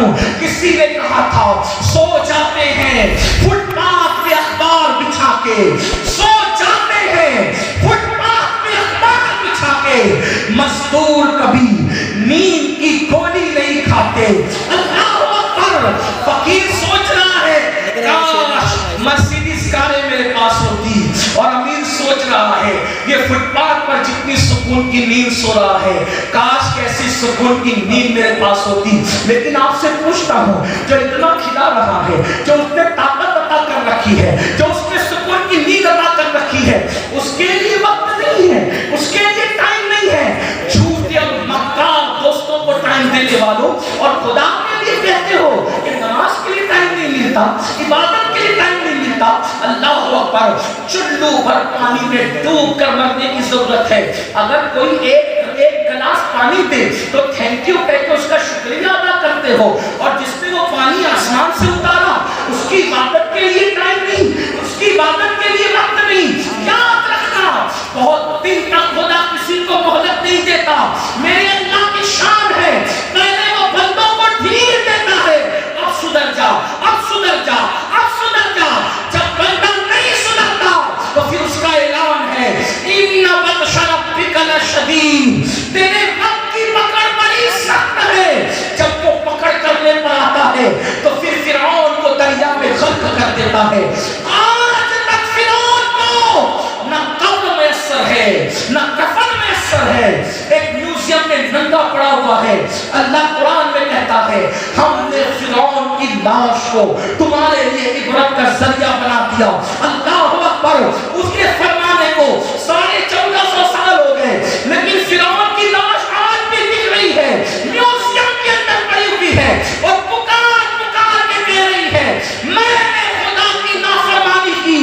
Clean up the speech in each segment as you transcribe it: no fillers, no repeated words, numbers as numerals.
ہوں، کسی نے کہا تھا سو جاتے ہیں فٹ پاتھ پہ اخبار بچھا کے، سو جاتے ہیں فٹ پاتھ پہ اخبار بچھا کے، مزدور کبھی نیند کی گولی نہیں کھاتے۔ اللہ اکبر۔ فقیر سوچ رہا ہے کاش مرسیڈیز کاریں میرے پاس ہوتی، اور امیر سوچ رہا ہے یہ فٹ پاتھ پر جتنی سکون کی نیند سو رہا ہے کاش کیسی سکون کی نیند میرے پاس ہوتی۔ لیکن آپ سے پوچھتا ہوں جو اتنا کھلا رہا ہے، جو اس نے طاقت عطا کر رکھی ہے، جو اس نے سکون کی نیند عطا کر رکھی ہے، اس کے لیے وقت نہیں ہے، اس کے لیے ٹائم نہیں ہے۔ جھوٹے اور مکار دوستوں کو ٹائم دینے والوں، اور خدا کے لیے کہتے ہو کہ نماز کے لیے ٹائم نہیں ملتا، عبادت کے لیے ٹائم نہیں ملتا۔ اللہ اکبر۔ چلو بھر پانی میں ڈوب کر مرنے کی ضرورت ہے۔ اگر کوئی ایک گلاس پانی دے تو تھینک یو کہہ کے اس کا شکریہ ادا کرتے ہو، اور جس نے وہ پانی آسمان سے اتارا اس کی عبادت کے لیے ٹائم نہیں، اس کی عبادت کے لیے وقت نہیں۔ یاد رکھنا بہت دن تک خدا کسی کو مہلت نہیں دیتا۔ میرے اللہ کی شان ہے، پہلے وہ بندوں کو ڈھیل دیتا ہے، اب سدھر جا، اب سدھر جا، اب سدھر جا۔ جب بندہ نہیں سدھرتا تو پھر اس کا اعلان ہے ان بطش ربک لشدید، تیرے رب کی پکڑ بڑی سخت ہے۔ جب وہ پکڑ کرنے پر آتا ہے تو پھر فرعون کو دریا میں غرق کر دیتا ہے۔ آج تک فرعون کو نہ قبر میسر ہے نہ کفن میسر ہے، ایک میوزیم میں ننگا پڑا ہوا ہے۔ اللہ قرآن میں کہتا ہے ہم نے فرعون کی لاش کو تمہارے لیے عبرت کا ذریعہ بنا دیا۔ اللہ اکبر۔ اس کے فرمانے کو 1450 سال ہو گئے، لیکن فرعون کی لاش آج بھی دکھ رہی ہے، میوزیم کے اندر پڑی ہوئی ہے، اور پکار پکار کے کہہ رہی ہے میں نے خدا کی نافرمانی کی،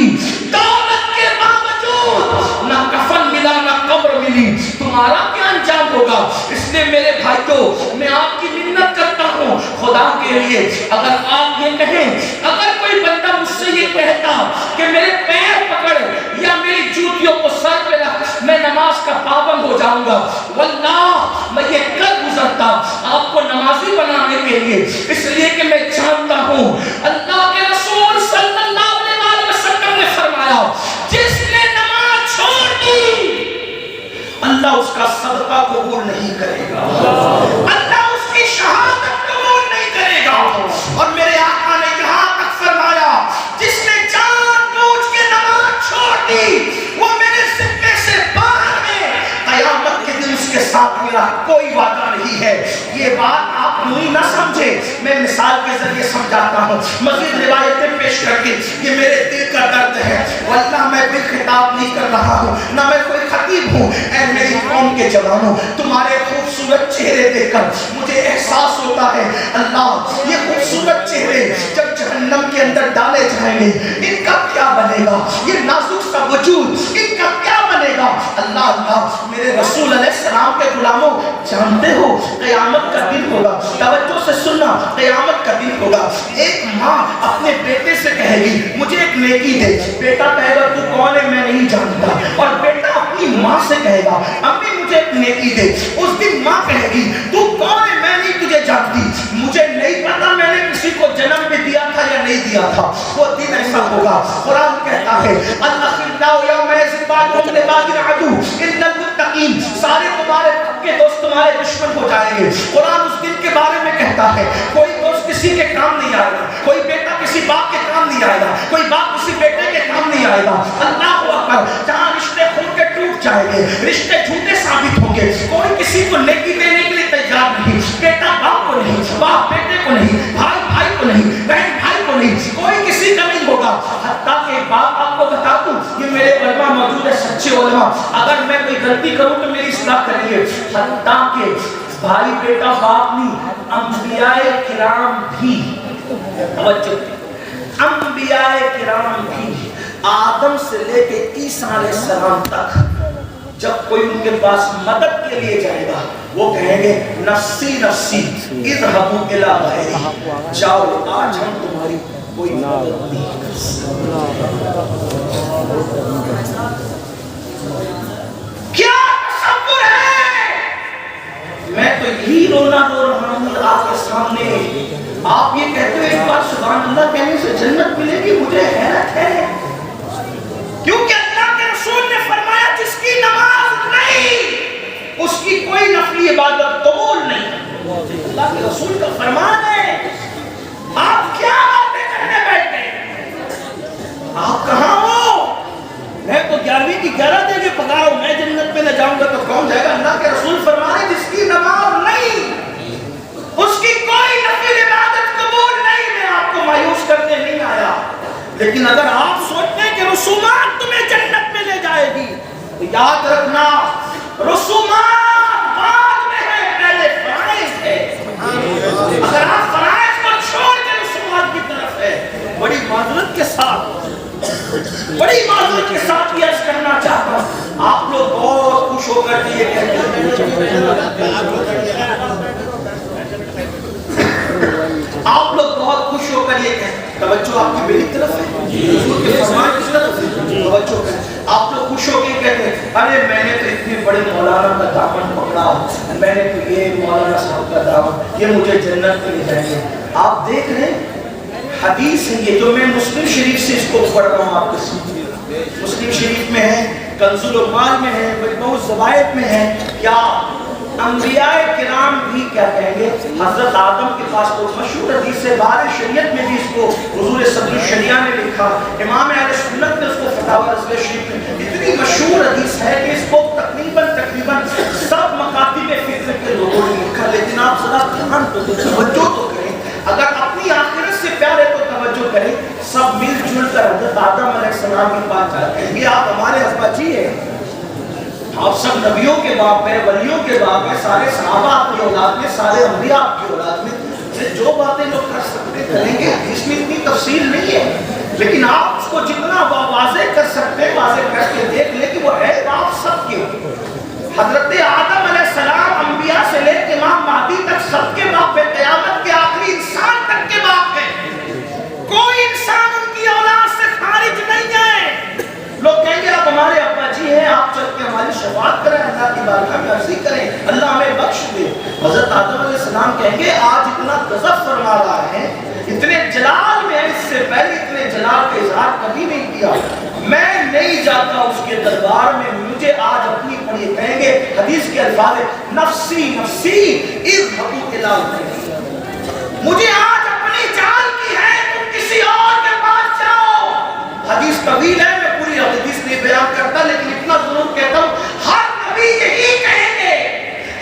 دولت کے باوجود نہ کفن ملا نہ قبر ملی، تمہارا کیا انجام ہوگا؟ اس لیے میرے بھائیوں میں آپ کی منت کرتا ہوں خدا کے لیے، اگر آپ یہ کہیں، اگر کوئی بندہ مجھ سے یہ کہتا کہ میرے پیر پکڑ یا میری جوتیوں کو سر پہ رکھ میں نماز کا پابند ہو جاؤں گا، واللہ میں یہ کر گزرتا آپ کو نمازی بنانے کے لیے، اس لیے کہ میں جانتا ہوں اللہ کے رسول صلی اللہ علیہ وسلم نے فرمایا جس نے نماز چھوڑ دی اللہ اس کا صدقہ قبول نہیں کرے گا، اللہ اس کی شہادت قبول نہیں کرے گا۔ اور میرے آقا نے یہاں تک فرمایا جس نے جان بوجھ کے نماز چھوڑ دی وہ میرے ذمے سے باہر ہے، قیامت کے دن اس کے ساتھ میرا کوئی وعدہ نہیں ہے۔ یہ بات آپ یوں ہی نہ سمجھے، میں مثال کے ذریعے سمجھاتا ہوں، مزید روایتیں پیش کر کے، یہ میرے دل کا درد ہے، واللہ میں کوئی خطاب نہیں کر رہا ہوں، نہ میں کوئی خطیب ہوں۔ اے میری قوم کے جوانوں، تمہارے خوبصورت چہرے دیکھ کر مجھے احساس ہوتا ہے اللہ یہ خوبصورت چہرے جب جہنم کے اندر ڈالے جائیں گے ان کا کیا بنے گا، یہ نازک سا وجود ان کا کیا بنے گا۔ اللہ اللہ میرے رسول علیہ السلام کے غلاموں جانتے ہو قیامت کا دن ہوگا، توجہ سے سننا، قیامت کا دن ہوگا، ایک ماں اپنے بیٹے سے کہے گی مجھے ایک نیکی دے، بیٹا کہے گا تو کون ہے میں نہیں جانتا، اور بیٹا اپنی ماں سے کہے گا امی مجھے ایک نیکی دے، اس دن ماں کہے گی تو کون ہے میں نہیں تجھے جانتی، مجھے نہیں پتا میں نے کسی کو جنم بھی دیا تھا یا نہیں دیا تھا، وہ دن ایسا ہوگا۔ قرآن کہتا ہے الاخلاء یومئذ بعضهم لبعض عدو الا المتقین، سارے تمہارے پکے دوست تمہارے دشمن ہو جائیں گے۔ قرآن اس دن کے بارے میں کہتا ہے کوئی دوست کسی کے کام نہیں آئے گا، کوئی بیٹا کسی باپ کے کام نہیں آئے گا، کوئی باپ کسی بیٹے کے کام نہیں آئے گا۔ اللہ اکبر۔ جہاں رشتے خون کے ٹوٹ جائیں گے، رشتے جھوٹے ثابت ہوں گے، کوئی کسی کو نیکی دینے کے لیے تیار نہیں، بیٹا باپ کو نہیں، باپ بیٹے کو نہیں، بھائی بھائی کو نہیں، بہن بھائی کو نہیں، کوئی کسی کا نہیں ہوگا۔ حتیٰ کہ ایک بات آپ کو بتا دوں، یہ میرے علماء موجود ہے، سچے علماء، اگر میں کوئی غلطی کروں تو میری اصلاح کریے، حتیٰ کہ بھائی بیٹا باپ نہیں، انبیاء کرام بھی، توجہ انبیاء کرام بھی آدم سے لے کے عیسیٰ علیہ السلام تک جب کوئی ان کے پاس مدد کے لیے جائے گا وہ کہیں گے نفسی نفسی اذهبوا الی غیری، جاؤ آج ہم تمہاری کوئی مدد نہیں کر کیا تصور ہے؟ میں تو یہی رونا رو رہا ہوں آپ کے سامنے آپ یہ کہتے ہو ایک بار سبحان اللہ کہنے سے جنت ملے گی، مجھے حیرت ہے، کیونکہ اللہ کے رسول نے فرمایا جس کی نماز نہیں اس کی کوئی نفلی عبادت قبول نہیں۔ اللہ کے رسول کا فرمان ہے۔ آپ کیا باتیں کرنے بیٹھے؟ آپ کہاں ہو؟ میں تو 11ویں کی 11 دے کے پکا ہوں، میں جنت میں نہ جاؤں گا تو کون جائے گا؟ اللہ کے رسول فرمانے جس کی نماز نہیں اس کی کوئی نفل عبادت قبول نہیں۔ میں آپ کو مایوس کرنے نہیں آیا، لیکن اگر آپ سوچتے ہیں کہ رسومات تمہیں جنت میں لے جائے گی تو یاد رکھنا رسومات بعد میں ہے، پہلے فرائض ہے۔ اگر آپ فرائض کو چھوڑ کے رسومات کی طرف ہے، بڑی معذرت کے ساتھ یہ عرض کرنا چاہتا ہوں، آپ لوگ بہت خوش ہو کر کے یہ کہتے ہیں، آپ لوگ بہت خوش ہو کر یہ کہتے ہیں، توجہ آپ کی میری طرف ہے، حضور کے فرمان کی طرف ہے، توجہ کریں۔ آپ لوگ خوش ہو کے کہتے ہیں ارے میں نے تو اتنے بڑے مولانا کا دامن پکڑا، میں نے تو یہ مولانا صاحب کا دامن، یہ مجھے جنت میں لے جائیں گے۔ آپ دیکھ رہے ہیں حدیث ہے یہ جو میں مسلم شریف سے اس کو پڑھ رہا ہوں، آپ کو سمجھے مسلم شریف میں ہے، کنز العمال میں ہے، مجموع الزوائد میں ہے۔ کیا انبیاء کرام بھی کیا کہیں گے؟ حضرت آدم کے پاس تو مشہور حدیث ہے، بار شریعت میں بھی اس کو حضور صدر الشریعہ نے لکھا، امام اہل سنت نے اس کو فتاوی رضویہ شریف میں، اتنی مشہور حدیث ہے کہ اس کو تقریباً سب مکاتب فکر کے لوگوں نے لکھا، لیکن آپ ذرا دھیان تو توجہ تو کریں، اگر اپنی آخرت سے پیار ہے تو توجہ کریں۔ سب مل جل کر حضرت آدم علیہ السلام کے پاس جاتے ہیں، یہ آپ ہمارے ابا جی ہیں، آپ سب نبیوں کے باپ ہیں، ولیوں کے باپ ہیں، سارے صحابہ آپ کی اولاد میں، سارے انبیاء آپ کی اولاد میں، جو باتیں لوگ کر سکتے کریں گے، اس میں اتنی تفصیل نہیں ہے، لیکن آپ اس کو جتنا واضح کر سکتے ہیں واضح کر کے دیکھ لیں کہ وہ ہے آپ سب کے۔ حضرت آدم علیہ السلام انبیاء سے لے کے امام مہدی تک سب کے باپ ہے، قیامت کے آخری انسان تک کے باپ ہے، کوئی انسان ان کی اولاد سے خارج نہیں ہے۔ لوگ کہیں گے آپ ہمارے ابا جی ہیں، آپ چل کے ہماری شفاعت کریں، اللہ کی بارگاہ میں عرضی کریں، اللہ ہمیں بخش دے۔ حضرت آدم علیہ السلام کہیں گے آج اتنا غضب فرما رہا ہے، اتنے جلال میں، اس سے پہلے اتنے جلال کا اظہار کبھی نہیں کیا، میں نہیں جاتا اس کے دربار میں، مجھے آج اپنی پڑھی کہیں گے حدیث کے الفاظ ہے نفسی نفسی اذهبوا الی غیری، مجھے آج اپنی جان کی ہے، تم کسی اور کے پاس جاؤ۔ حدیث طویل ہے، میں پوری حدیث نہیں بیان کرتا، لیکن اتنا ضرور کہتا ہوں ہر نبی یہی کہیں گے،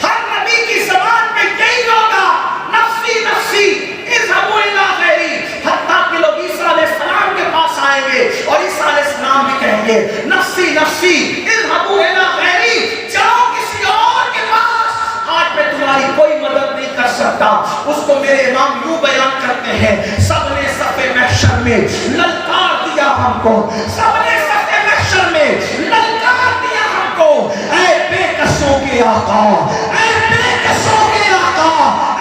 ہر نبی کی زبان پہ یہی ہوگا نفسی نفسی اذهبوا الی غیری، حتیٰ کہ لوگ عیسیٰ علیہ السلام کے پاس آئیں گے اور عیسیٰ علیہ السلام بھی کہیں گے نفسی نفسی اذهبوا الی غیری، جاؤ کسی اور کے پاس، آج میں تمہاری کوئی مدد نہیں کر سکتا۔ اس کو میرے امام یوں بیان کرتے ہیں سب نے صف محشر میں للکار دیا ہم کو، سب نے صف محشر میں للکار دیا ہم کو، اے بے کسوں کے آقا، اے بے کسوں کے آقا،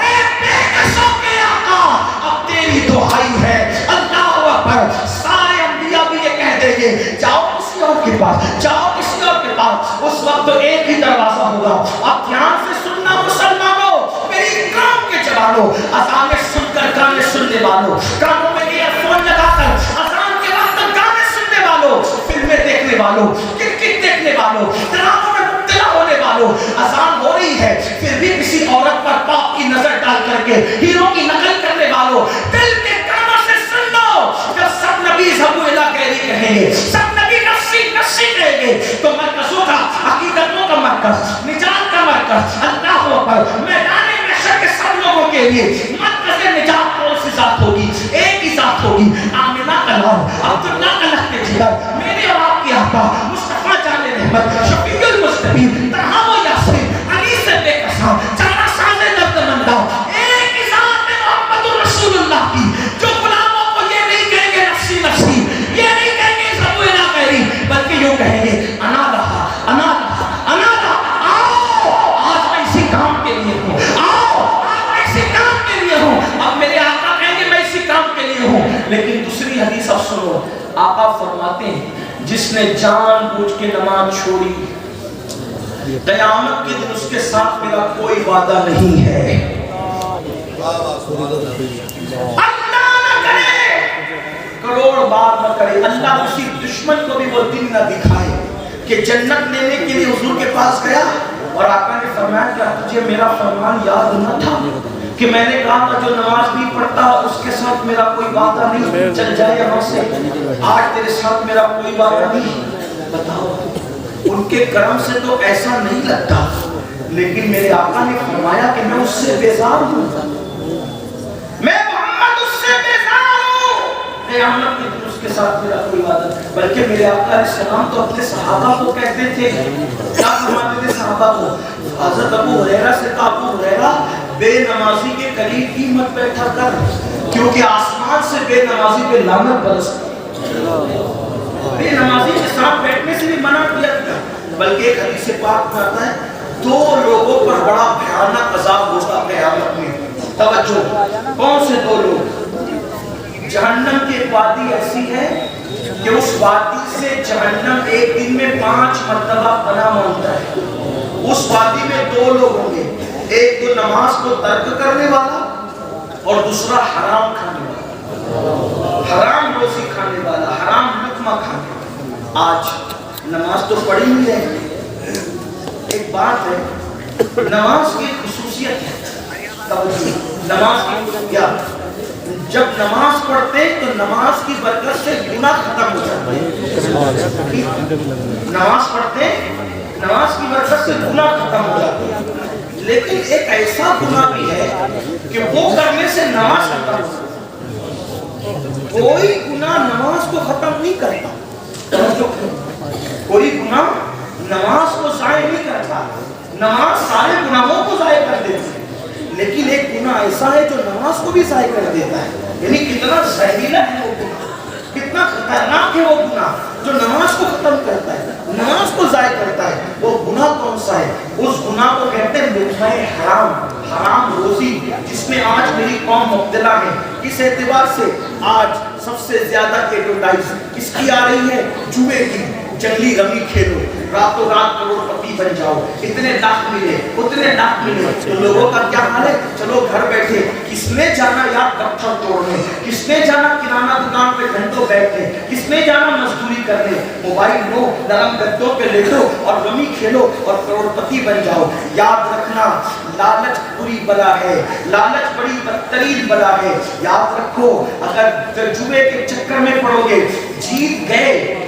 اے بے کسوں کے آقا، اب تیری دعائی ہے، اللہ اکبر۔ سارے انبیاء بھی یہ کہہ دیں گے جاؤ کسی اور کے پاس، جاؤ کسی اور کے پاس، اس وقت تو ایک ہی دروازہ ہوگا۔ اب دھیان سے سننا مسلمانوں، میری کام کے جوانوں، اذانیں سن کر گانے سننے والوں، کانوں میں ایئر فون لگا کر اذان کے وقت گانے سننے والوں، فلمیں دیکھنے والوں، کرکٹ دیکھنے والوں، ڈراموں میں مبتلا ہونے والوں، اذان ہو رہی ہے پھر بھی کسی عورت پر پاپ کی نظر ڈال کر کے ہیرو کی نقل کرنے والوں، دل کے کانوں سے سن لو، جب سب نبی اذهبوا الی غیری کہیں گے، سب نبی نفسی نفسی کہیں گے، تو مرکزوں کا، عقیدتوں کا مرکز، نجات کا مرکز، اللہ اکبر، میدان محشر کے سب لوگوں کے لیے مرکز نجات کون سی ذات ہوگی؟ ایک ہی ذات ہوگی، آمنہ کا نام، عبداللہ کا لخت جگر، میرے اور آپ کی آقا مصطفیٰ جان رحمت، شفیع المذنبین، طلحہ و یاسین، علی سے بے قسم، چارہ ساز درد مندہ، ایک ہی ذات ہے محمد رسول اللہ کی، جو غلاموں کو یہ نہیں کہیں گے نفسی نفسی، یہ نہیں کہیں گے اذهبوا الی غیری، بلکہ یوں کہیں گے انا لہا انا لہا انا لہا، آؤ آج میں اسی کام کے لیے ہوں، آؤ آج میں اسی کام کے لیے ہوں۔ اب میرے آقا کہیں گے میں اسی کام کے لیے ہوں، لیکن دوسری حدیث اب سنو، آقا فرماتے ہیں جس نے جان بوجھ کے نماز چھوڑی قیامت کے دن اس کے ساتھ میرا کوئی وعدہ نہیں ہے۔ اللہ نہ کرے، کروڑ بار نہ کرے، اللہ کسی دشمن کو بھی وہ دن نہ دکھائے کہ جنت لینے کے لیے حضور کے پاس گیا اور آقا نے فرمایا کہ تجھے میرا فرمان یاد نہ تھا کہ میں نے کہا تھا جو نماز نہیں پڑھتا اس کے ساتھ میرا کوئی وعدہ نہیں، چل جائے یہاں سے، آج تیرے ساتھ میرا کوئی وعدہ نہیں۔ بتاؤ ان کے کرم سے تو ایسا نہیں لگتا، لیکن میرے آقا نے فرمایا کہ میں اس سے بیزار ہوں، میں محمد اس سے بیزار ہوں، قیامت کے دن اس کے ساتھ میرا کوئی وعدہ نہیں۔ بلکہ میرے آقا علیہ السلام تو اپنے صحابہ کو کہتے تھے، کیا فرماتے تھے صحابہ کو؟ حضرت ابو ہریرہ سے کہا، ابو ہریرہ بے نمازی کے قریب ہی مت بیٹھا کر، کیونکہ آسمان سے بے نمازی پہ لعنت برستی، بے نمازی کے ساتھ بیٹھنے سے بھی منع کیا گیا۔ بلکہ ایک حدیث پاک میں آتا ہے دو لوگوں پر بڑا بھیانک عذاب ہوگا قیامت میں، توجہ، کون سے دو لوگ؟ جہنم کی ایک وادی ایسی ہے کہ اس وادی سے جہنم ایک دن میں 5 مرتبہ پناہ مانگتا ہے۔ اس وادی میں دو لوگ ہوں گے، ایک تو نماز کو ترک کرنے والا اور دوسرا حرام کھانے والا، حرام روزی کھانے والا، حرام لقمہ کھانے والا۔ آج نماز تو پڑھی نہیں ہے، ایک بات ہے، نماز کی خصوصیت ہے، نماز کی کیا؟ جب نماز پڑھتے تو نماز کی برکت سے گناہ ختم ہو جاتے، نماز پڑھتے نماز کی برکت سے گناہ ختم ہو جاتے، لیکن ایک ایسا گناہ بھی ہے کہ وہ کرنے سے نماز ختم ہو جاتی۔ کوئی گناہ نماز کو ختم نہیں کرتا، کوئی گناہ نماز کو ضائع نہیں کرتا، نماز سارے گناہوں کو ضائع کر دیتی ہے، لیکن ایک گناہ ایسا ہے جو نماز کو بھی ضائع کر دیتا ہے۔ یعنی کتنا زہریلا ہے وہ گناہ، کتنا خطرناک ہے وہ گناہ جو نماز کو ختم کرتا ہے، نماز کو ضائع کرتا ہے۔ وہ گناہ کون سا ہے؟ اس گناہ کو کہتے ہیں لقمہ حرام، حرام روزی، جس میں آج میری قوم مبتلا ہے۔ اس اعتبار سے آج سب سے زیادہ ایڈورٹائز کس کی آ رہی ہے؟ جوئے کی، جنگلی رمی کھیلو، راتوں رات کروڑ پتی بن جاؤ، اتنے لاکھ ملے، اتنے لاکھ ملے۔ تو لوگوں کا کیا حال ہے؟ چلو گھر بیٹھے، کس نے جانا یار پتھر توڑنے، کس نے جانا کرانہ دکان پہ گھنٹوں بیٹھنے، کس نے جانا مزدوری کرنے، موبائل لو، نرم گدوں پہ لیٹو اور رمی کھیلو اور کروڑ پتی بن جاؤ۔ یاد رکھنا لالچ بری بلا ہے، لالچ بڑی بدترین بلا ہے۔ یاد رکھو اگر جوئے کے چکر میں پڑو گے، جیت گئے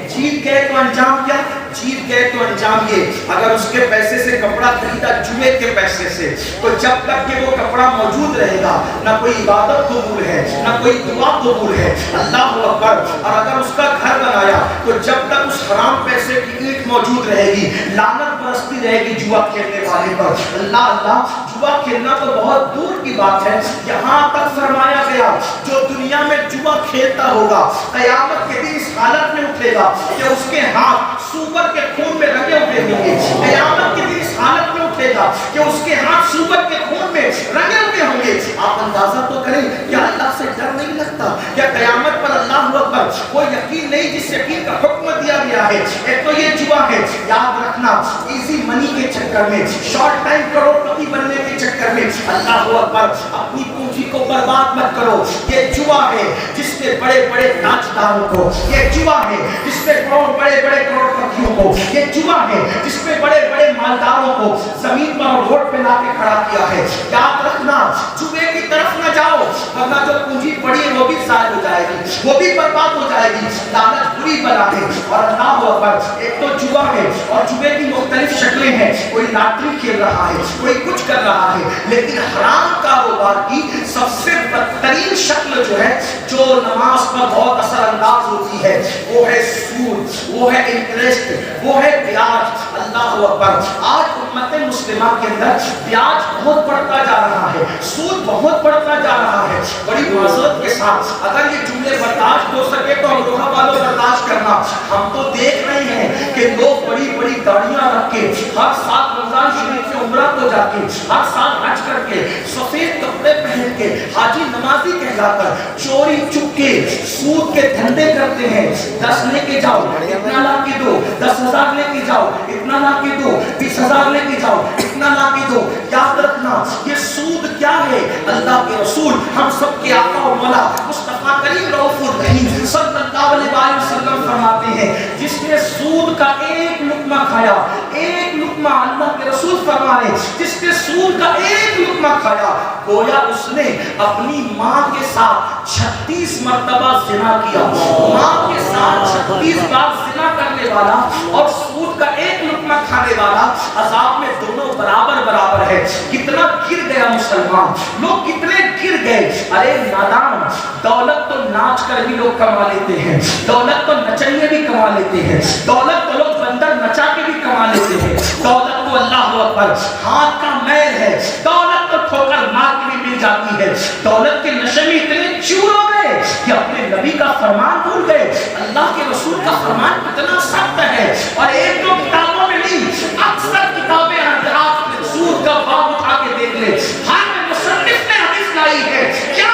تو انجام کیا؟ جیت گئے تو انجام یہ، اگر اس کے پیسے سے کپڑا خریدا جوئے کے پیسے سے، تو جب تک کہ وہ کپڑا موجود رہے گا نہ کوئی عبادت قبول ہے، نہ کوئی دعا قبول ہے، اللہ اکبر۔ اور اگر اس کا گھر بنایا تو جب تک اس حرام پیسے کی اینٹ موجود رہے گی، لعنت برستی رہے گی جوا کھیلنے والے پر۔ اللہ، جوا کھیلنا تو بہت دور کی بات ہے، یہاں تک فرمایا گیا جو دنیا میں جوا کھیلتا ہوگا قیامت کے دن اس حالت میں اٹھے گا کہ اس کے ہاتھ سور کے خون میں رنگے ہوئے ہوں گے۔ قیامت کے دن اس حالت میں اٹھے گا کہ اس کے ہاتھ سور کے خون میں رنگے ہوئے ہوں گے۔ آپ اندازہ تو کریں، کیا اللہ سے ڈر نہیں لگتا؟ کیا قیامت پر اللہ اکبر وہ یقین نہیں جس یقین کا حکم دیا گیا ہے؟ ایک تو یہ جوا ہے، یاد رکھنا، ایزی منی کے چکر میں، شارٹ ٹائم کروڑ پتی بننے کے چکر میں اللہ اکبر اپنی پونجی کو برباد مت کرو۔ یہ جوا ہے جس میں بڑے بڑے تاجداروں کو، یہ جوا ہے جس میں بڑے بڑے کروڑ پتیوں کو، یہ جوا ہے جس میں بڑے بڑے مالداروں کو زمین پر اور روڈ پہ لا کے کھڑا کیا ہے۔ یاد رکھنا جوے کی طرف نہ جاؤ، ورنہ جو پونجی پڑی ہے وہ بھی ضائع ہو جائے گی، وہ بھی برباد ہو جائے گی۔ لعنت بری بلا ہے۔ اور اللہ اکبر، ایک تو جوا ہے اور جوے کی مختلف شکلیں ہیں، کوئی لاٹری کھیل رہا ہے، کوئی کچھ کر رہا ہے، لیکن حرام کاروبار کی سب سے بدترین شکل جو ہے، جو نماز پر بہت اثر انداز ہوتی ہے، وہ ہے سود، وہ ہے انٹرسٹ، وہ ہے بیاج۔ اللہ اکبر، آج امت مسلمہ کے اندر بیاج بہت بڑھتا جا رہا ہے، سود بہت بڑھتا جا رہا ہے۔ بڑی معذرت کے ساتھ اگر یہ جملے برداشت ہو سکے تو ہم لوگوں والوں برداشت کرنا۔ ہم تو دیکھ رہے ہیں کہ لوگ بڑی بڑی گاڑیاں رکھ کے ہر سال رمضان شریف سے عمرہ کو جا کے، ہر سال حج کر کے، سفید کپڑے پہن کے حاجی نمازی کہلا کر چوری چپکے سود کے دھندے کرتے ہیں. 10 لے کے جاؤ اتنا لا کے دو, 10,000 لے کے جاؤ اتنا لا کے دو, 20,000 لے کے جاؤ اتنا لا کے دو. یاد رکھنا یہ سود کیا ہے؟ اللہ کے رسول ہم سب کے آقا و مولا مصطفیٰ کریم رؤوف الرحیم صلی اللہ علیہ وسلم فرماتے ہیں جس نے سود کا ایک لقمہ کھایا, ایک لقمہ, اللہ کے رسول فرمائے جس نے سود کا ایک لقمہ کھایا گویا اس نے اپنی ماں کے ساتھ 36 مرتبہ زنا کیا. ماں کے ساتھ 36 بار زنا کرنے والا اور سود کا ایک لقمہ کھانے والا عذاب میں دونوں برابر برابر ہے. کتنا گر گیا مسلمان, لوگ کتنے گر گئے. ارے نادان, دولت تو ناچ کر بھی لوگ کما لیتے ہیں, دولت تو نچائیے بھی کما لیتے ہیں, دولت تو لوگ بندر نچا کے بھی کما لیتے ہیں, دولت تو اللہ اکبر ہاتھ کا میل ہے, دولت تو ٹھوکر مار کے بھی مل جاتی ہے. دولت کے نشے میں اتنے چور ہو گئے کہ اپنے نبی کا فرمان بھول گئے. اللہ کے رسول کا فرمان کتنا سخت ہے, اور ایک دو کتابوں میں نہیں اکثر کتابیں حضرات سود کا باب اٹھا کے دیکھ لے, ہر مصنف نے حدیث لائی ہے کیا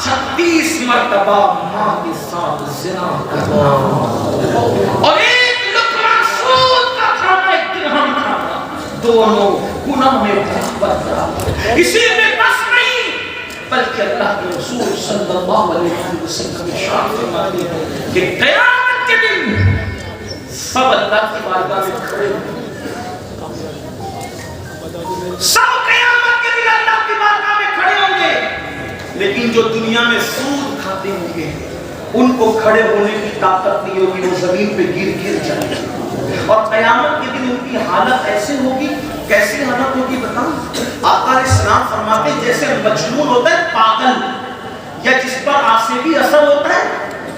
36 مرتبہ ماں کے ساتھ زنا کرنا اور ایک لقمہ سود کا کھانا, ایک درہم کھانا, دونوں گناہ میں برابر. اسی میں بس نہیں بلکہ اللہ کے رسول صلی اللہ علیہ وسلم ارشاد فرماتے ہیں کہ قیامت کے دن سب اللہ کی بارگاہ میں کھڑے ہوں گے, سب قیامت کے دن اللہ کی بارگاہ میں کھڑے ہوں گے, لیکن جو دنیا میں سود کھاتے ہوں گے ان کو کھڑے ہونے کی طاقت نہیں ہوگی, وہ زمین پہ گر گر جائیں گے. اور قیامت کے دن ان کی حالت ایسے ہوگی, کیسی حالت ہوگی بتاؤں؟ آقا علیہ السلام فرماتے ہیں جیسے مجنون ہوتا ہے پاگل, یا جس پر عاصبی اثر ہوتا ہے,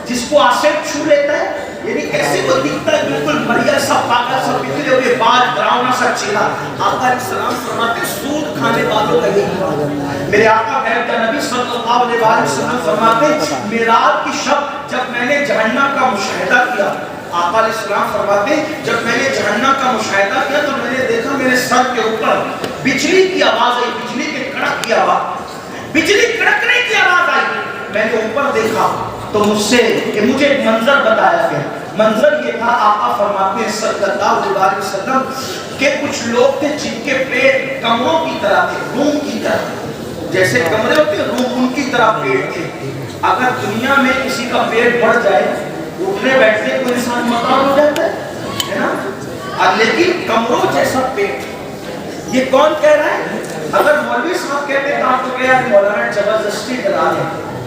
جس کو عاصب چھو لیتا ہے, یعنی کیسے وہ دکھتا ہے بالکل مریا سا پاگل سا بکھرے ہوئے بال, ڈراؤنا سا چہرہ. آقا علیہ السلام فرماتے ہیں سود کھانے والوں کا یہی حال ہے. میرے آقا غیب کا نبی صلی اللہ علیہ وسلم فرماتے ہیں معراج کی شب جب میں نے جہنم کا مشاہدہ کیا, آقا علیہ السلام فرماتے ہیں جب میں نے جہنم کا مشاہدہ کیا تو میں نے دیکھا میرے سر کے اوپر بجلی کی آواز آئی, بجلی کے کڑک کی آواز, بجلی کڑکنے کی آواز آئی. میں نے اوپر دیکھا تو مجھے ایک منظر بتایا گیا. منظر یہ تھا, آقا فرماتے ہیں صلی اللہ علیہ وسلم کہ کچھ لوگ تھے جن کے پیٹ کمروں کی طرح تھے, روم کی طرح, جیسے کمرے ہوتے ہیں روم ان کی طرح پیٹ تھے. اگر دنیا میں کسی کا پیٹ بڑھ جائے اٹھنے بیٹھنے کو انسان مکان ہو جاتا ہے نا, لیکن کمروں جیسا پیٹ. یہ کون کہہ رہا ہے؟ اگر مولوی صاحب کہتے ہیں تو آپ کو کہا کہ مولانا زبردستی ڈرا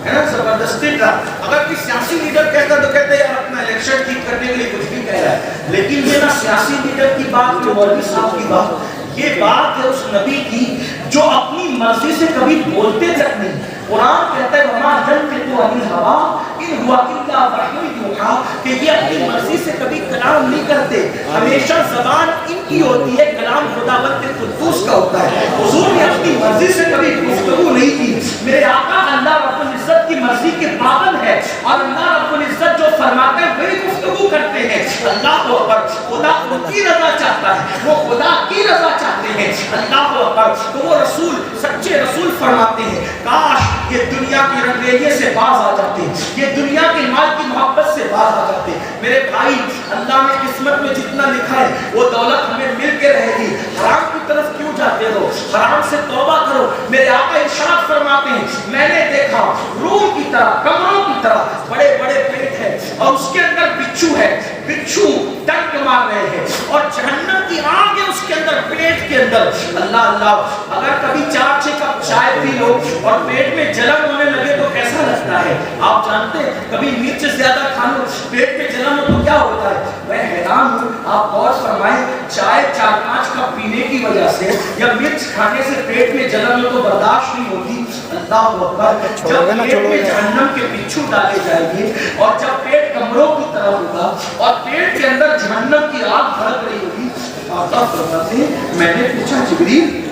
ہے نا, زبردستی ڈرا. اگر کوئی سیاسی لیڈر کہتا تو کہتے ہیں یار اپنا الیکشن ٹھیک کرنے کے لیے کچھ بھی کہہ رہا ہے. لیکن یہ نہ سیاسی لیڈر کی بات, جو مولوی صاحب کی بات, یہ بات ہے اس نبی کی جو اپنی مرضی سے کبھی بولتے تک نہیں. قرآن کہتا ہے وما ينطق عن الهوى ان هو الا وحی یوحی, کہ یہ اپنی مرضی سے کبھی کلام نہیں کرتے, ہمیشہ زبان ان کی ہوتی ہے, کلام خداوند قدوس کا ہوتا ہے. حضور نے اپنی مرضی سے کبھی گفتگو نہیں کی. میرے آقا اللہ رب العزت کی مرضی کے پابند ہے, اور اللہ رب العزت جو فرماتے ہیں وہی گفتگو کرتے ہیں. اللہ اکبر, خدا ان کی رضا چاہتا ہے, وہ خدا کی رضا چاہتے ہیں. اللہ اکبر, تو وہ رسول سچے رسول فرماتے ہیں کاش یہ دنیا کی رنگریزی سے باز آ جاتے, یہ دنیا کے مال کی محبت سے باز آ جاتے. میرے بھائی, اللہ نے قسمت میں جتنا لکھا ہے وہ دولت ہمیں مل کے رہے گی. حرام کی طرف کیوں جاتے ہو, حرام سے توبہ کرو. میرے آقا ارشاد فرماتے ہیں میں نے دیکھا روم کی طرح, کمروں کی طرح بڑے بڑے پیٹ ہیں اور اس کے اندر بچھو ہے, بچھو ڈنک مار رہے ہیں, اور جہنم کی آگ ہے اس کے اندر, پیٹ کے اندر. اللہ اللہ, اگر کبھی 4-6 کپ چائے پی لو اور پیٹ میں جلن ہونے لگے تو کیسا لگتا ہے؟ آپ جانتے ہیں کبھی مرچ زیادہ کھا لو پیٹ میں جلن ہو تو کیا ہوتا ہے؟ میں حیران ہوں, آپ غور فرمائیں, چائے 4-5 کپ پینے کی وجہ سے یا مرچ کھانے سے پیٹ میں جلن ہو تو برداشت نہیں ہوتی. اللہ اکبر, جب پیٹ میں جہنم کے بچھو ڈالے جائیں گے اور جب پیٹ کمروں کی طرف ہوگا اور پیٹ کے اندر جہنم کی آگ بھڑک رہی ہوگی, آقا فرماتے ہیں میں نے پوچھا جبریل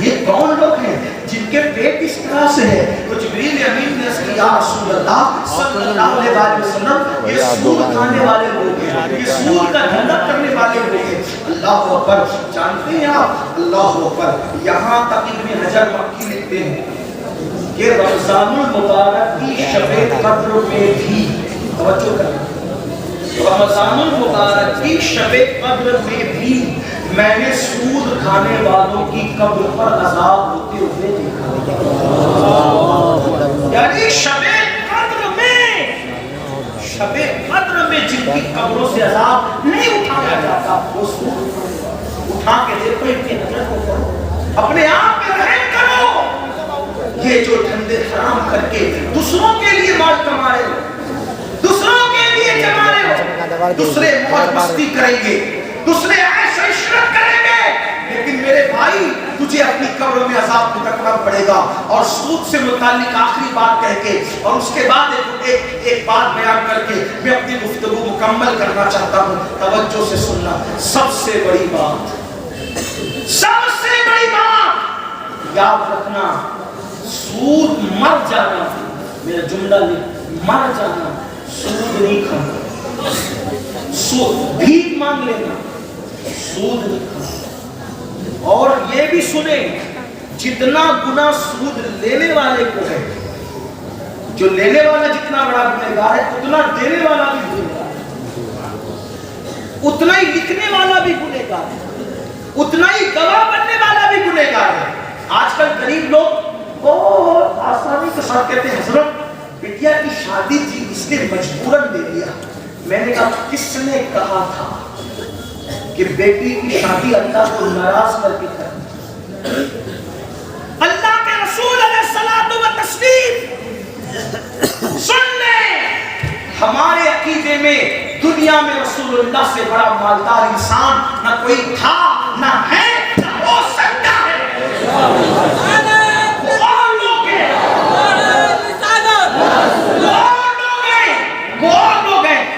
یہ کون لوگ ہیں جن کے پیٹ اس طرح سے ہے؟ تو جبریل امین نے کہا یا رسول اللہ صلی اللہ علیہ وسلم یہ سود کھانے والے لوگ ہیں, یہ سود کا دھندا کرنے والے لوگ ہیں. اللہ اکبر, جانتے ہیں آپ, اللہ اکبر, یہاں تک ابن حجر مکی لکھتے ہیں کہ رمضان المبارک کی شب قدر میں بھی، توجہ کرنا، رمضان المبارک کی شب قدر میں بھی میں نے سود کھانے والوں کی قبر پر عذاب ہوتے ہوئے دیکھا۔ یعنی شب قدر میں جن کی قبروں سے عذاب نہیں اٹھایا جاتا، وہ سود اٹھا کے دیکھو، ان کی نظر کو کرو، اپنے آپ پہ رحم کرو۔ یہ جو دھندے حرام کر کے دوسروں کے لیے مال کما رہے ہو، دوسروں کے لیے جما رہے ہو، دوسرے موج مستی کریں گے، دوسرے عیش و عشرت کریں گے، لیکن میرے بھائی تجھے اپنی قبر میں عذاب بھگتنا پڑے گا۔ اور سود سے متعلق آخری بات کہہ کے اور اس کے بعد ایک بات بیان کر کے میں اپنی گفتگو مکمل کرنا چاہتا ہوں، توجہ سے سننا۔ سب سے بڑی بات یاد رکھنا، سود مر جانا، میرا جملہ نہیں، مر جانا، سود نہیں کھانا، سود بھیک مانگ لینا، سود نہیں کھانا۔ اور یہ بھی سنیں، جتنا گناہ سود لینے والے کو ہے، جو لینے والا جتنا بڑا گنہگار ہے، اتنا دینے والا بھی گنہگار ہے، اتنا ہی لکھنے والا بھی گنہگار ہے، اتنا ہی گواہ بننے والا بھی گنہگار ہے۔ آج کل غریب لوگ بہت آسانی کے ساتھ کہتے ہیں حضرت بیٹیا کی شادی تھی، اس نے مجبوراً دے دیا۔ میں نے کہا کس نے کہا تھا کہ بیٹی کی شادی اللہ کو ناراض کر کے کریں؟ اللہ کے رسول علیہ الصلوۃ والتسلیم سن لیں، ہمارے عقیدے میں دنیا میں رسول اللہ سے بڑا مالدار انسان نہ کوئی تھا، نہ ہے، نہ ہو سکتا ہے۔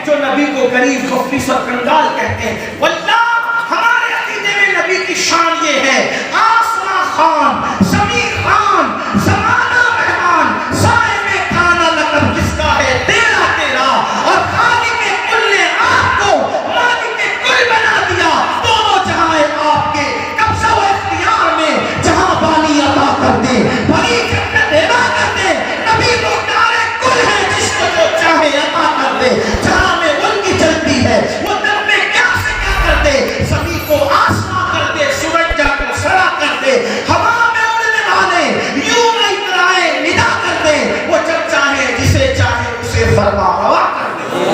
جو نبی کو غریب، مفلس اور کنگال کہتے ہیں، واللہ ہمارے عقیدے میں نبی کی شان یہ ہے، آسمان خان، زمین خان، زمانہ مہمان، صاحب کھانا لقب جس کا ہے تیرا تیرا، اور خالق کل نے آپ کو مالک کل بنا دیا، دونوں جہاں آپ کے قبضہ و اختیار میں، جہاں بانی عطا کر دے، بڑی جنت ادا کر دے، نبی کو نارے کل ہے جس کو جو چاہے عطا کر دے، جہاں میں ان کی چلتی ہے وہ در میں کیا سے کیا کر دے، زمین کو آسمان کر دے، سورج جا کو سرا کر دے، ہوا میں اڑنے والے یوں نہ اترائے ندا کر دے، وہ جب چاہے جسے چاہے اسے فرما روا کر دے۔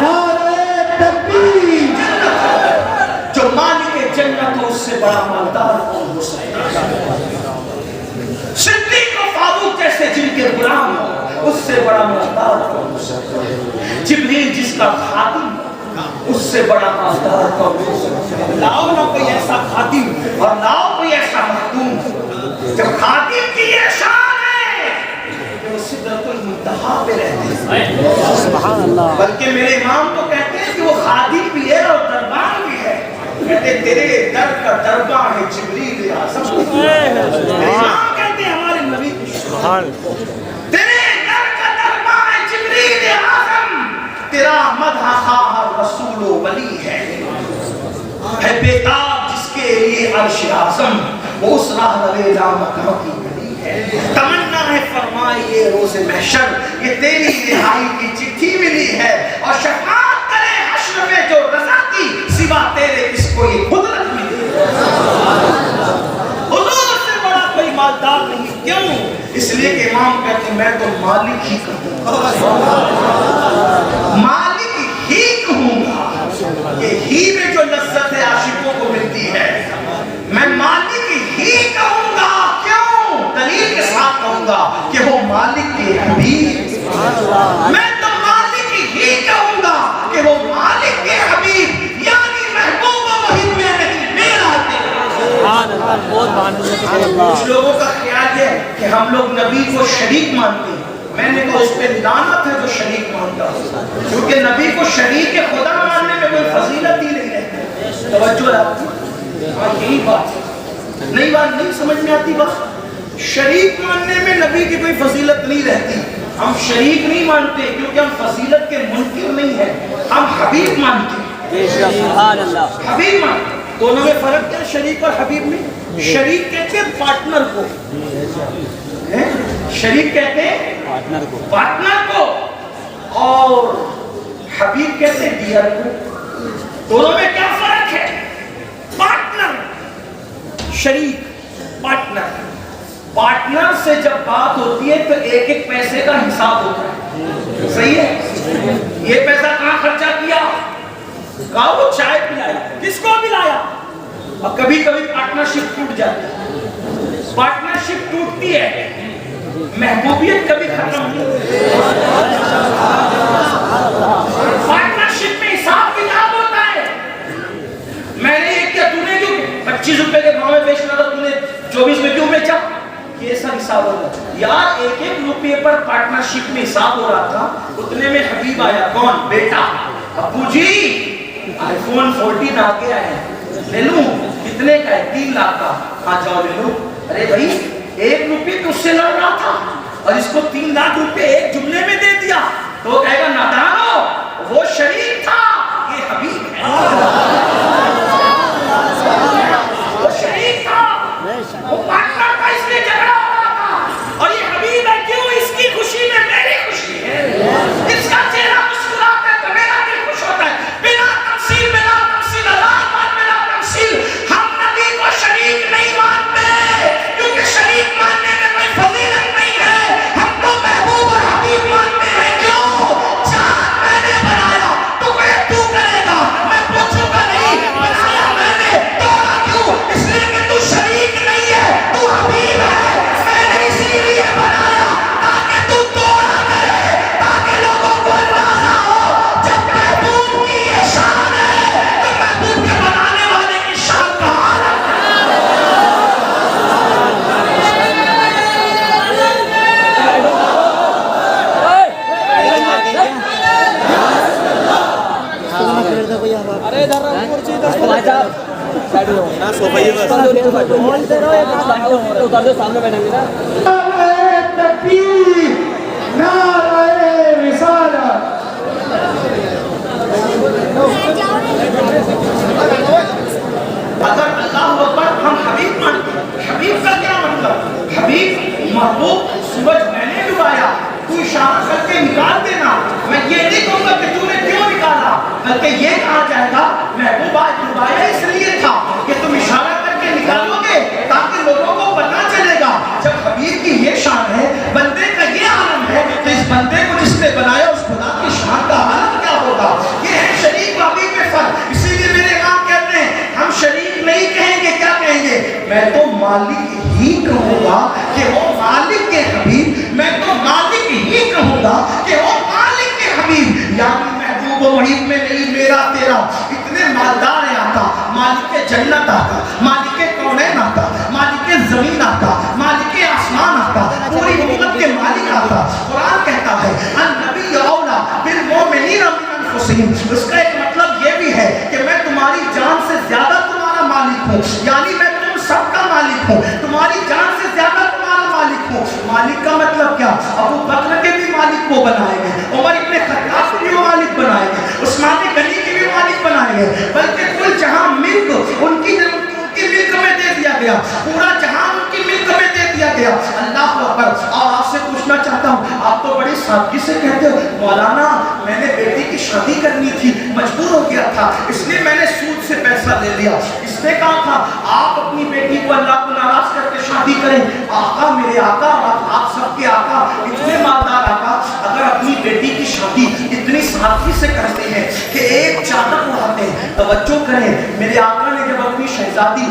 نعرہ تکبیر! جو مالک جنت ہو اس سے بڑا مالدار کون ہو سکتا ہے؟ صدیق و فاروق جیسے جن کے غلام ہو اس سے بڑا مالدار کون ہو سکتا ہے؟ جبریل جس کا خادم اس سے بڑا مالدار کون ہو سکتا ہے؟ لاؤ نہ کوئی ایسا خادم اور لاؤ کوئی ایسا مخدوم۔ جب خادم کی یہ شان ہے کہ وہ سدرۃ المنتہا پہ رہتے ہیں، سبحان اللہ، بلکہ میرے امام تو کہتے ہیں کہ وہ خادم بھی ہے اور دربان بھی ہے، کہتے تیرے در کا دربان ہے جبریل اعظم۔ امام کہتے ہیں ہمارے نبی کی شان، تیرے در کا دربان ہے جبریل اعظم، تیرا مدح خواہ رسول و ولی ہے بیتاب جس کے لیے عرش اعظم، وہ اس راہ روے لامکہ کی گلی ہے، تمنا ہے فرمائیے روز محشر یہ تیری رہائی کی چٹھی ملی ہے، اور شفاعت کرے حشر میں جو رضا کی سوا تیرے اس کو یہ قدرت ملی ہے۔ حضور سے بڑا کوئی مالدار نہیں، کیوں؟ اس لیے کہ امام کہتے ہیں میں تو مالک ہی کہوں گا، مالک ہی کہوں گا، کہ ہی میں جو لذت عاشقوں کو ملتی ہے میں مالک ہی کہوں گا۔ کیوں؟ دلیل کے ساتھ کہوں گا کہ وہ مالک کے حبیب، میں تو مالک ہی کہوں گا کہ وہ مالک کے حبیب، یعنی محبوب و محب میں نہیں، میرا تیرا۔ کچھ لوگوں کا خیال ہے کہ ہم لوگ نبی کو شریک مانتے ہیں، میں نے کہا اس پہ لعنت ہے جو شریک مانتا ہے، کیونکہ نبی کو شریک خدا ماننے میں کوئی فضیلت ہی نہیں رہتی۔ توجہ رکھتی، اور یہی بات ہے، نئی بات نہیں سمجھ میں آتی بات، شریک ماننے میں نبی کی کوئی فضیلت نہیں رہتی۔ ہم شریک نہیں مانتے کیونکہ ہم فضیلت کے منکر نہیں ہیں، ہم حبیب مانتے ہیں، حبیب مانتے۔ دونوں میں فرق کیا شریک اور حبیب میں؟ شریک کہتے ہیں پارٹنر کو، شریک کہتے ہیں پارٹنر کو، اور حبیب کہتے ہیں ڈیئر کو. دونوں میں کیا فرق ہے؟ پارٹنر، شریک، پارٹنر. پارٹنر سے جب بات ہوتی ہے تو ایک ایک پیسے کا حساب ہوتا ہے. صحیح ہے؟ یہ پیسہ کہاں خرچہ کیا؟ کہا وہ چائے پلائی، کس کو پلایا؟ اور کبھی کبھی پارٹنرشپ ٹوٹ جاتی ہے. پارٹنرشپ ٹوٹتی ہے، محبوبیت کبھی ختم نہیں ہوتی. پارٹنرشپ میں حساب کتاب ہوتا ہے. میں نے یہ کیا، تو نے کیوں 25 روپے کے بھاؤ میں بیچنا تھا، تو نے 24 میں کیوں بیچا؟ یہ سب حساب ہوتا ہے. یار ایک ایک روپے پر پارٹنرشپ میں حساب ہو رہا تھا. اتنے میں حبیب آیا. کون؟ بیٹا. ابو جی آئی فون 14 آ کے آئے ہیں، لے لوں؟ کتنے کا ہے؟ 3 لاکھ کا. ہاں جاؤ لے لو. ارے بھائی 1 روپے تو اس سے لڑ رہا تھا اور اس کو 3 لاکھ روپے ایک جملے میں دے دیا تو کہے گا نادانو، وہ شریک تھا، یہ حبیب ہے. وہ شریک تھا، وہ پارٹنر تھا، اس لیے جھگڑا ہو رہا تھا. اور یہ حبیب ہے. کیوں؟ اس کی خوشی میں میری خوشی ہے. اس کا چہرہ مسکراتا ہے تو میرا دل خوش ہوتا ہے. بنا تفصیل، بنا تفصیل، بنا تفصیل ہم نبی کو شریک نہیں مانتے، کیونکہ شریک ماننے میں کوئی فضیلت نہیں ہے. ہم تو محبوب اور حبیب مانتے ہیں. کیوں؟ چاند میں نے بنایا تو کوئی تو کرے گا، میں پوچھوں گا نہیں. بنایا میں نے، توڑا کیوں؟ اس لیے کہ تو شریک نہیں ہے، تو حبیب ہے. میں نے اسی لیے بنایا تاکہ تو توڑا کرے، تاکہ لوگوں کو اندازہ ہو. جب محبوب کی یہ شان ہے تو محبوب کے بنانے والے کی شان کا عالم ہے. اگر اللہ اکبر ہم حبیب مانتے ہیں، حبیب کا کیا مطلب؟ حبیب محبوب. سورج میں نے ڈبایا، تو اشارہ کر کے نکال دینا. میں یہ نہیں کہوں گا کہ تو نے کیوں نکالا، بلکہ یہ کہا جائے گا محبوب آج ڈبایا اس لیے تھا کہ تم اشارہ کر کے نکالو گے تاکہ لوگوں کو پتہ چلے گا. جب حبیب کی یہ شان ہے، بندے کا یہ عالم ہے، تو اس بندے کو جس نے بنایا اس خدا کی شان کا عالم کیا ہوگا؟ یہ ہے شریک و حبیب میں فرق. اسی لیے میرے امام کہتے ہیں ہم شریک نہیں کہیں گے. کیا کہیں گے؟ میں تو مالک ہی کہوں گا کہ وہ مالک کے حبیب. میں تو مالک ہی کہوں گا کہ وہ مالک کے حبیب. یعنی محبوب و محیب میں نہیں میرا تیرا. اتنے مالدار ہیں آقا، مالک جنت آقا، مالک کونین آقا، مالک زمین آقا، مالک آسمان آقا، پوری امت کے مالک آقا. قرآن کہتا ہے النبی اولا بالمؤمنین من انفسہم. اس کا ایک مطلب یہ بھی ہے کہ میں تمہاری جان سے زیادہ تمہارا مالک ہوں. یعنی میں تم سب کا مالک ہوں، تمہاری جان سے زیادہ تمہارا مالک ہوں. مالک کا مطلب کیا؟ ابو بکر کے بھی مالک کو بنائے گئے، عمر ابن خطاب کے بھی مالک بنائے گئے، عثمان غنی کے بھی مالک بنائے گئے. بلکہ کل جہاں ملک ان کی ملک میں دے دیا گیا، پورا جہاں ان کی ملک میں دے دیا گیا. اللہ اکبر. اور آپ سے پوچھنا چاہتا ہوں، آپ تو بڑی سادگی سے کہتے ہو مولانا میں نے بیٹی کی شادی کرنی تھی، مجبور ہو گیا تھا، اس لیے میں نے سود سے پیسہ لے لیا. اس نے کہا تھا آپ اپنی بیٹی کو اللہ کو ناراض کر کے شادی کریں. آقا میرے آقا، آپ سب کے آقا، اتنے مالدار آقا اگر اپنی بیٹی کی شادی اتنی سادگی سے کرتے ہیں کہ ایک چادر اڑاتے ہیں. توجہ کریں، میرے آقا نے جب اپنی شہزادی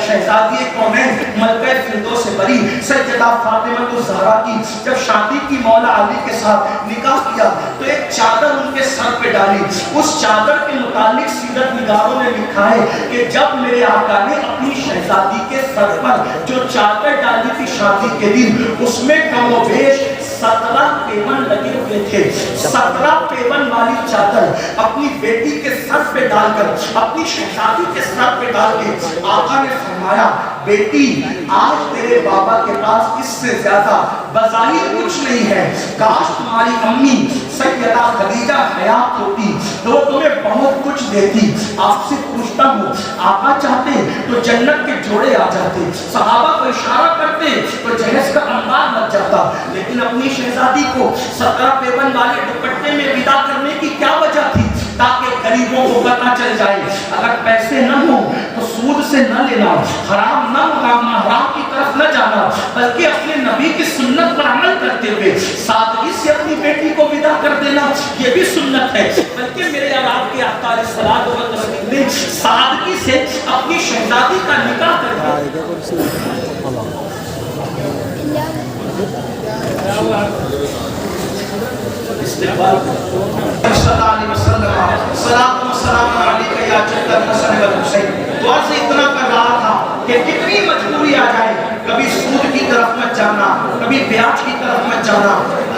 شہزادی کونین ملکہ فردوس بری سیدہ فاطمہ الزہرا کی جب شادی کی مولا علی کے ساتھ نکاح کیا تو ایک چادر ان کے سر پہ ڈالی. اس چادر کے متعلق سیرت نگاروں نے لکھا ہے کہ جب میرے آقا نے اپنی شہزادی کے سر پر جو چادر ڈالی تھی شادی کے دن، اس میں کم و بیش 17 پیون لگے ہوئے تھے. 17 پیون والی چادر اپنی بیٹی کے سر پہ ڈال کر، اپنی شہزادی کے سر پہ ڈال کے آقا نے فرمایا بیٹی آج تیرے بابا کے پاس اس سے زیادہ بظاہر کچھ نہیں ہے. کاش تمہاری امی سیدہ خدیجہ حیات ہوتی تو وہ تمہیں بہت کچھ دیتی. آپ سے پوچھتا ہوں آقا چاہتے تو جنت کے جوڑے آ جاتے, صحابہ کو اشارہ کرتے تو جہیز کا انبار لگ جاتا, لیکن اپنی شہزادی کو 17 پیبند والے دوپٹے میں ودا کرنے کی کیا وجہ تھی؟ تاکہ غریبوں کو پتہ چل جائے اگر پیسے نہ ہوں تو سود سے نہ لینا, حرام نہ مانگنا, حرام کی طرف نہ جانا, بلکہ اپنے نبی کی سنت پر عمل کرتے ہوئے سادگی سے اپنی بیٹی کو ودا کر دینا, یہ بھی سنت ہے. بلکہ میرے اور آپ کے آقا علیہ الصلوۃ والتسلیم نے سادگی سے اپنی شہزادی کا نکاح کر دیا. استقبال صلی اللہ علیہ وسلم سلام و سلام علیکہ یا جد الحسن والحسین. تو عرض اتنا کر رہا تھا کہ کتنی مجبوری آ جائے, کبھی سود کی طرف مت جانا, کبھی بیاج کی طرف مت جانا.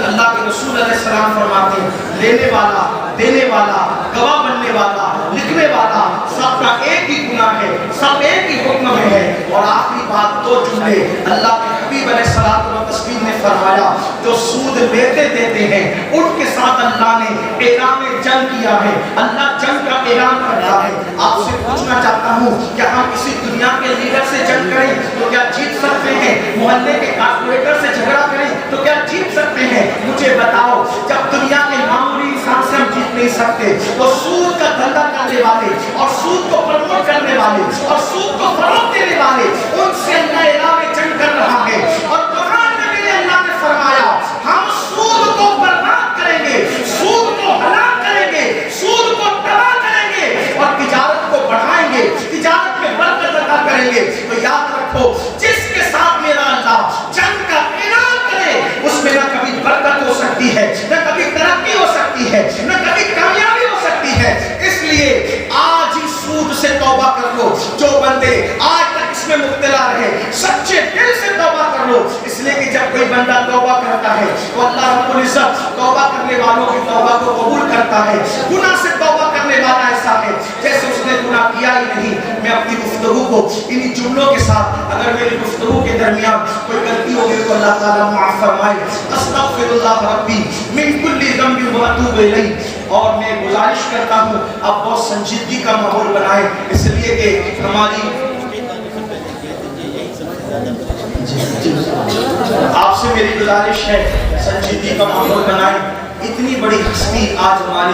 اللہ کے رسول علیہ السلام فرماتے ہیں لینے والا, دینے والا, گواہ بننے والا, لکھنے والا, سب کا ایک ہی گناہ ہے, سب ایک ہی حکم میں ہے. اور آخری بات دو جملے اللہ کے حبیب علیہ الصلوۃ والتسلیم نے فرمایا, جو سود لیتے دیتے ہیں ان کے ساتھ اللہ نے اعلان جنگ کیا ہے, اللہ جنگ کا اعلان کرتا ہے. آپ سے پوچھنا چاہتا ہوں کیا ہم کسی دنیا کے لیڈر سے جنگ کریں تو کیا جیت سکتے ہیں؟ محلے کے کارپوریٹر سے جھگڑا کریں تو کیا جیت سکتے ہیں؟ مجھے بتاؤ, جب دنیا کے معمولی انسان سے ہم جیت نہیں سکتے تو سود کا دھندا کرنے والے اور سود کو پروموٹ کرنے والے اور سود کو فروغ دینے والے ان سے اللہ اعلان جنگ کر رہا ہے. اور قرآن میں بھی اللہ نے فرمایا ہم سود کو برباد کریں گے, سود کو ہلاک کریں گے, سود کو تباہ کریں گے اور تجارت کو بڑھائیں گے, تجارت میں برکت عطا کریں گے. تو یاد رکھو جس کے ساتھ میرا اللہ جنگ کا اعلان کرے اس میں نہ کبھی برکت ہو سکتی ہے, نہ کبھی ترقی ہو سکتی ہے, نہ کبھی کامیابی ہو سکتی ہے. اس لیے آج ہی سود سے توبہ کر لو. جو بندے آج تک اس میں مبتلا رہے سچے دل سے توبہ کر لو, اس لیے کہ جب کوئی بندہ توبہ کرتا ہے تو اللہ رب العزت توبہ کرنے والوں کی توبہ کو قبول کرتا ہے. گناہ سے توبہ کرنے والا ایسا ہے جیسے اس نے گناہ کیا ہی نہیں. میں اپنی گفتگو کو انہی جملوں کے ساتھ, اگر میری گفتگو کے درمیان کوئی غلطی ہوگی تو اللہ تعالیٰ معاف فرمائے. استغفر اللہ ربی من کل ذنب واتوب الیہ. اور میں گزارش کرتا ہوں آپ بہت سنجیدگی کا ماحول بنائیں, اس لیے کہ ہماری آپ سے میری گزارش ہے سنجیدگی کا ماحول بنائیں. اتنی بڑی ہستی آج ہمارے